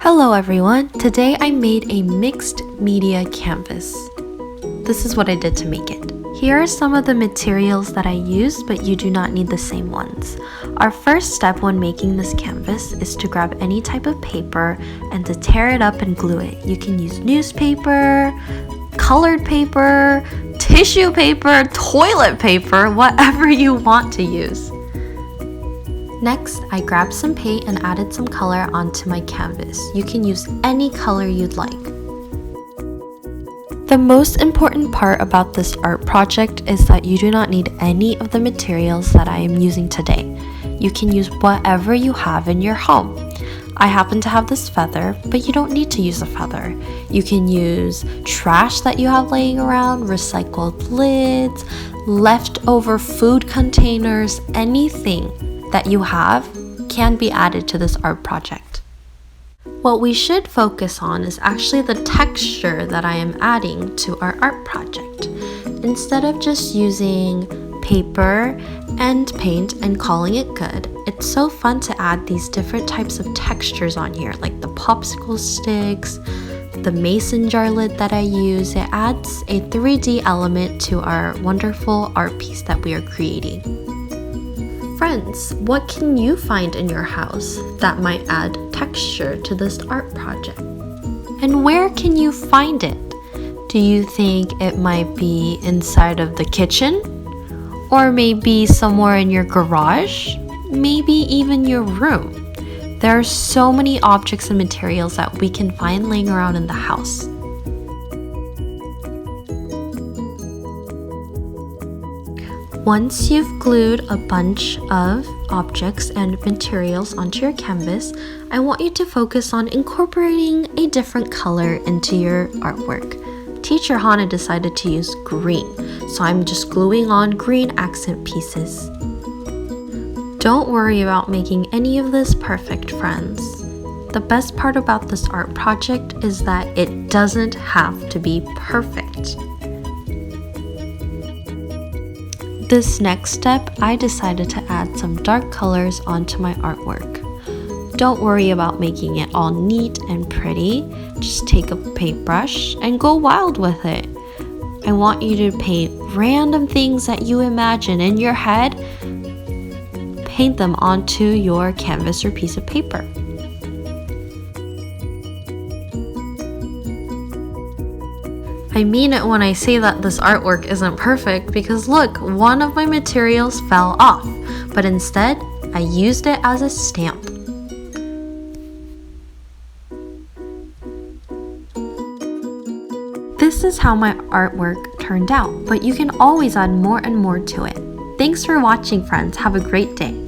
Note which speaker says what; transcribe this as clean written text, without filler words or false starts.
Speaker 1: Hello everyone! Today I made a mixed media canvas. This is what I did to make it. Here are some of the materials that I used, but you do not need the same ones. Our first step when making this canvas is to grab any type of paper and to tear it up and glue it. You can use newspaper, colored paper, tissue paper, toilet paper, whatever you want to use. Next, I grabbed some paint and added some color onto my canvas. You can use any color you'd like. The most important part about this art project is that you do not need any of the materials that I am using today. You can use whatever you have in your home. I happen to have this feather, but you don't need to use a feather. You can use trash that you have laying around, recycled lids, leftover food containers, anything that you have can be added to this art project. What we should focus on is actually the texture that I am adding to our art project. Instead of just using paper and paint and calling it good, it's so fun to add these different types of textures on here, like the popsicle sticks, the mason jar lid that I use. It adds a 3D element to our wonderful art piece that we are creating. Friends, what can you find in your house that might add texture to this art project? And where can you find it? Do you think it might be inside of the kitchen? Or maybe somewhere in your garage? Maybe even your room? There are so many objects and materials that we can find laying around in the house. Once you've glued a bunch of objects and materials onto your canvas, I want you to focus on incorporating a different color into your artwork. Teacher Hana decided to use green, so I'm just gluing on green accent pieces. Don't worry about making any of this perfect, friends. The best part about this art project is that it doesn't have to be perfect. This next step, I decided to add some dark colors onto my artwork. Don't worry about making it all neat and pretty. Just take a paintbrush and go wild with it. I want you to paint random things that you imagine in your head. Paint them onto your canvas or piece of paper. I mean it when I say that this artwork isn't perfect because look, one of my materials fell off, but instead I used it as a stamp. This is how my artwork turned out, but you can always add more and more to it. Thanks for watching, friends. Have a great day.